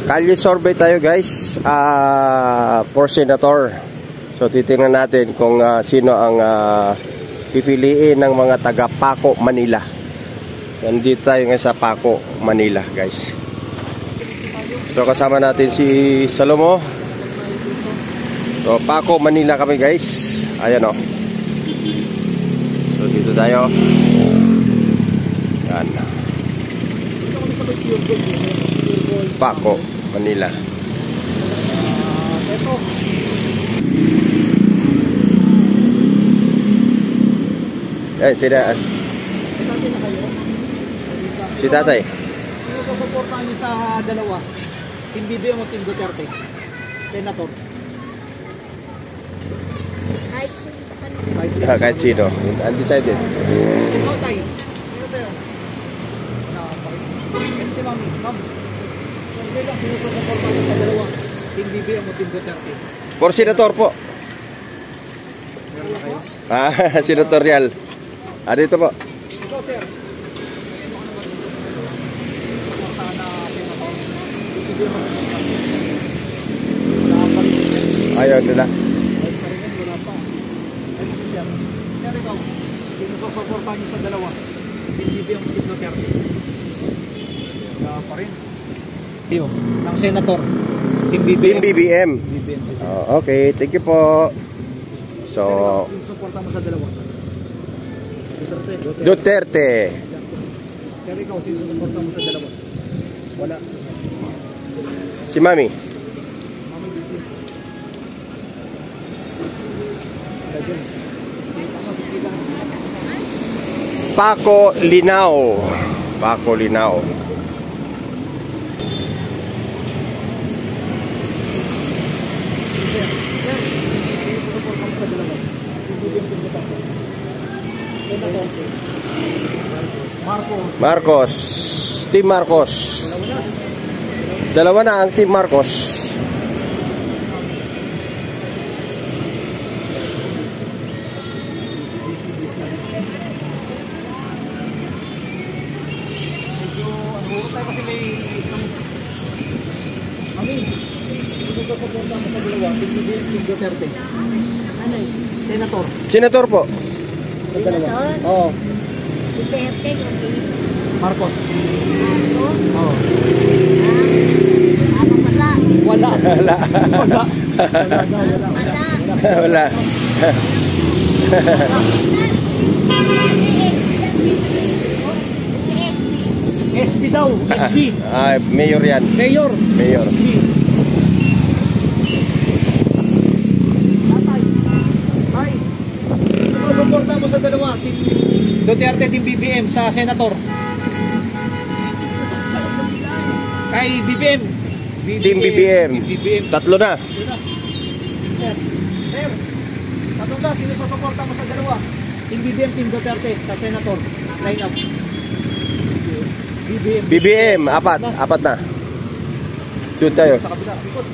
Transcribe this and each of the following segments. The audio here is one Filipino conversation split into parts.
Kalye survey tayo guys, for senator. So titingnan natin kung sino ang pipiliin ng mga taga Paco, Manila. Nandito tayo ngayon sa Paco, Manila guys. So kasama natin si Salomo. So Paco, Manila kami guys. Ayan o. So dito tayo. Yan. Paco, Manila. Sila. Si tatay. Sino susuportahan niyo sa dalawa? Team BBM o Team Duterte? Senator. Kahit sino. Undecided. Ikaw tayo. Sino tayo? Ito si Mami. Ma'am. Hindi lang sino susuportahan niyo sa dalawa? Team BBM o Team Duterte? For senator po. Meron na kayo? Senatorial. Dito po. Ikaw sir. Ayaw nila. Wala pa. Sir, ikaw. Sino susuportahan niyo sa dalawa? Team BBM o Team Duterte? Wala pa rin. Iyo, ng senator. Team BBM. Team BBM. BBM. Okay, thank you po. So, Sino suportahan mo sa dalawa? Duterte. Sir, ikaw, sino suportahan mo sa dalawa? Wala. Si Mami. Paco Linao. Paco Linao. Marcos. Team Marcos. Dalawa na ang Team Marcos. Duterte. Ano eh? Senator. Senator po. Senator? Oo. Duterte. Marcos. Marcos? Oo. Ano pala? Wala. Wala. Wala. Wala. SB daw. SB. Mayor yan. Mayor. Mayor. SB. Ay. Ano suporta mo sa dalawa? Team Duterte, Team BBM sa senator. Kay BBM. Team BBM. BBM. Tatlo na. Sir, tanong lang, sino susuporta mo sa dalawa? Team BBM, Team Duterte sa senator. Line up. BBM. BBM. Apat na. Doon tayo. Sa kabila. Ikot.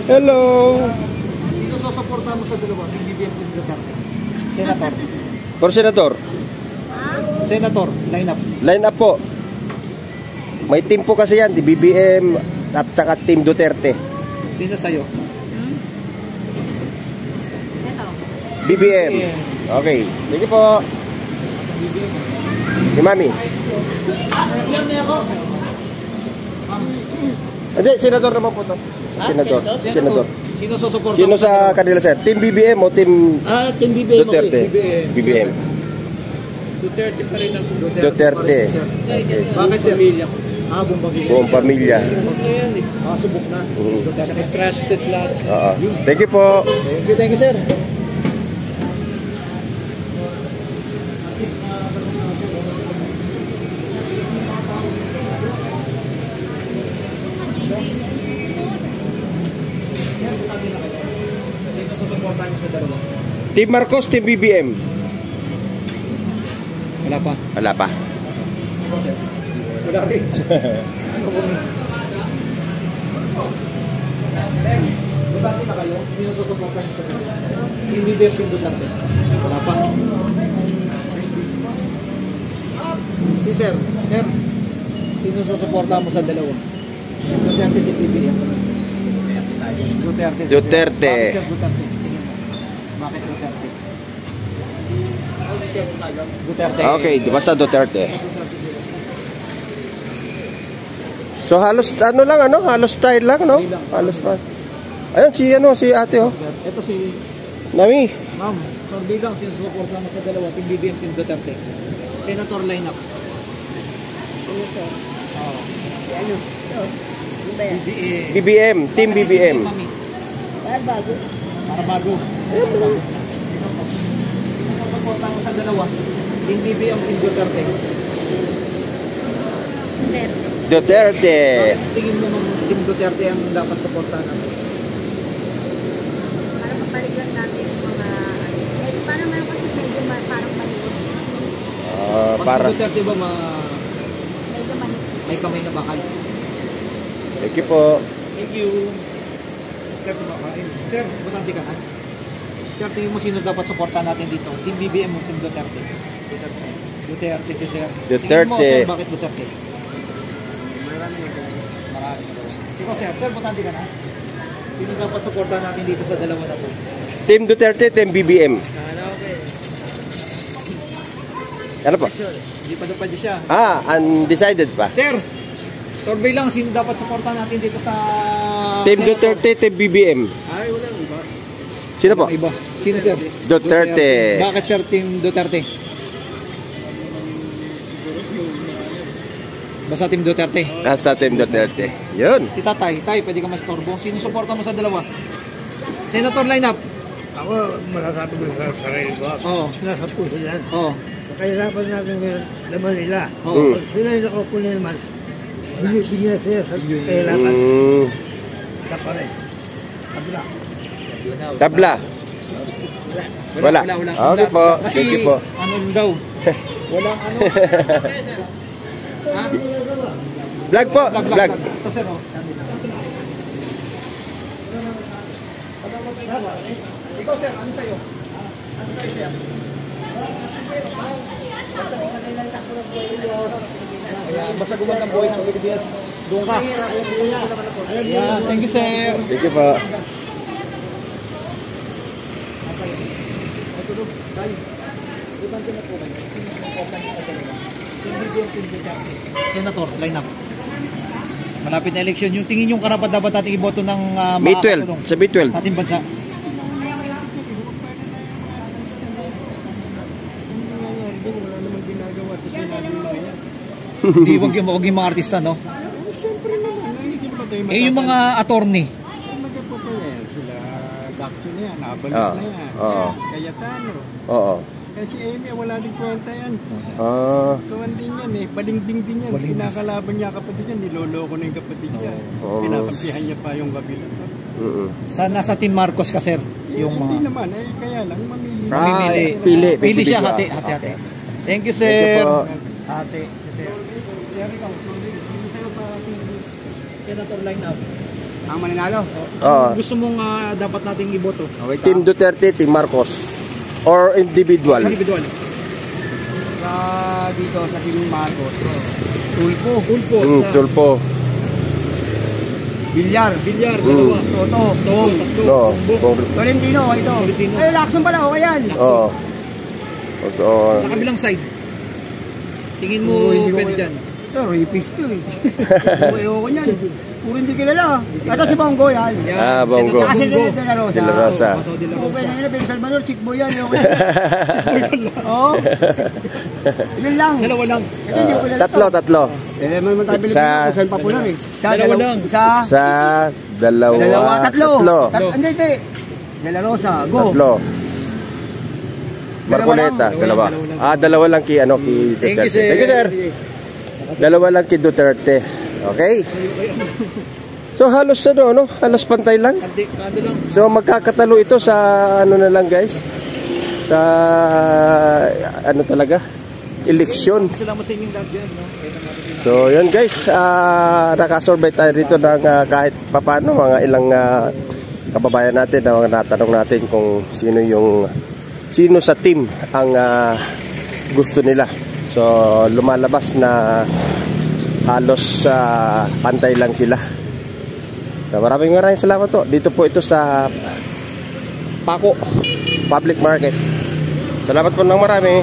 Hello. Sino susuporta mo sa dalawa? Team BBM, Team Duterte. Senator. For senator. Senator, line up. Line up po. May team po kasi yan. BBM at saka Team Duterte. Sino sa'yo? BBM. Okay. Thank you po. BBM. Si Mami. Yan niya ako. Hindi, senador naman po to. Senador. Senador. Sino susuporta Sino mo sa kanila sir? Team BBM o Team Team BBM. Duterte? BBM. BBM. Duterte pa rin ang Duterte. Bakit sir? Buong pamilya. Buong pamilya. Subok na. Duterte. Trusted lang. Thank you po. Thank you sir. Team Marcos, Team BBM. Wala pa. Wala pa. Wala rin. Ano po? Duterte na kayo? Hindi na susuportan niyo sa kanila. Hindi ba yung Duterte? Wala pa. Si Sir. Sir. Sino susuporta mo sa dalawa? Duterte di PBM. Duterte. Duterte. Bakit Sir Duterte? Tingin mo. Bakit Duterte? Duterte. Okay, basta Duterte. So halos ano lang ano, halos style lang no? Halos pa. Ayun si ate oh. Ito si Nami. Ma'am. So bilang sinusuporta mo sa dalawa, Team BBM, Team Duterte. Senator lineup. Ano sir? Oh. Ano? Ito. Ano ba yan? BBM, Team BBM. Mami. Para bago. Para bago. Sinusuporta mo sa dalawa, Team BBM, Team Duterte. Duterte. Duterte. Tingin mo ng Team Duterte ang dapat suportahan natin? Para mapalitan natin yung mga... Parang meron kasi medyo parang maliit. Pag Para. si Duterte ba Medyo maliit. may kamay na bakal? Thank you po. Thank you. Sir, kumakain. Sir, butante ka na? Sir, tingin mo sino dapat suportahan natin dito? Team BBM o Team Duterte? Duterte si Sir. Tingin mo, Duterte. Sir, bakit Duterte? Marami. Ikaw, Sir, butante ka na? Sino dapat suportahan natin dito sa dalawa na to? Team Duterte, Team BBM. Ano po? Hindi pa pwede siya. Undecided pa. Sir, survey lang, sino dapat suportahan natin dito sa... Team Duterte, Team BBM. Ay, wala. Iba. Sino po? Iba. Sino, Sir? Duterte. Bakit, Sir, Team Duterte? Basta Team Duterte. Basta Team Duterte. Yun. Si Tatay, pwede ka mastorbo. Sino suporta mo sa dalawa? Senator lineup. Ako, masasabi ko sa sarili ko. Oo. Nasa puso yan. Oo. Kahirapan natin ngayon naman nila. Oo. Pag sila yung nakaupo na naman, bigyan sila sa kahirapan. Sa pare. Kabila. Tabla. Wala. Okay po. Kasi, Thank you po. ano daw? Walang ano. Ha? Vlog po. Vlog. Ito, Sir, oh. Ikaw, Sir, ano sa'yo? Ano sa'yo, Sir? Basta gumanda ng buhay ng Pilipinas. Doon ka. Yeah, thank you, Sir. Thank you po. Senator, line up. Malapit na eleksyon. Yung tingin yung karapat dapat natin iboto ng May mga 12. Sa May 12. sa ating bansa. Wala namang ginagawa sa sinabi mo yan. Hindi, wag yung mga artista, no? Siyempre naman, hindi naman tayo Eh, yung mga attorney. magkapapa yan. Sila, Daccho na yan, Abalos Oo. na yan. Oo. Cayetano. Oo. Kasi Amy, wala din kwenta yan. Tuwan din yan eh. Balingding din yan. Kinakalaban niya kapatid niya. Niloloko na yung kapatid niya. Pinakampihan niya pa yung kabila. Nasa Team Marcos ka, Sir? Yung Hindi mga... naman. Eh, kaya lang mamili. Pili. Pili siya, Pili. hati. Thank you, Thank you Sir. po. Hati. Sir, ikaw, sino sa'yo sa Senator lineup? Ang mananalo? Oo. Gusto mong dapat nating iboto? Team Duterte, Team Marcos. Or individual. Individual. Dito sa Team Marcos. Tulpo. Tulpo. Bilyar. Dalawa. Soto. Song. No. Tolentino, ito. Tolentino. Ay, Lacson pala, okay yan. Oo. So, Sa kabilang side. Tingin mo pwede dyan. Ito, rapist to eh. Ayoko niyan. Puro hindi kilala. Ito si Bongo yan. Bongo. Saka si De La Rosa. De La Rosa. Okay na yun, Ben Salvador, Chickboy yan. Oo. Yun lang. Dalawa lang. Ito hindi ko kilala to. Tatlo. Eh, may tayo Pilipino Sa- kung saan popular eh. Dalawa lang. Sa Dalawa. tatlo. Tatlo. Hindi. De La Rosa, go. Tatlo. Marcoleta, Dalawa dalawa. lang. Dalawa lang kay Duterte. Thank you, sir. Thank you, sir. Dalawa lang kay Duterte. Okay? So halos halos pantay lang. Kado lang. So magkakatalo ito sa na lang guys. Sa talaga? eleksyon. Sila masinging lahat dyan, no? So yun guys, nakasurvey tayo dito ng kahit papano mga ilang kababayan natin na mga natanong natin kung sino sa team ang gusto nila. So lumalabas na halos pantay lang sila. So maraming salamat po. Dito po ito sa Paco Public Market. Salamat po ng marami.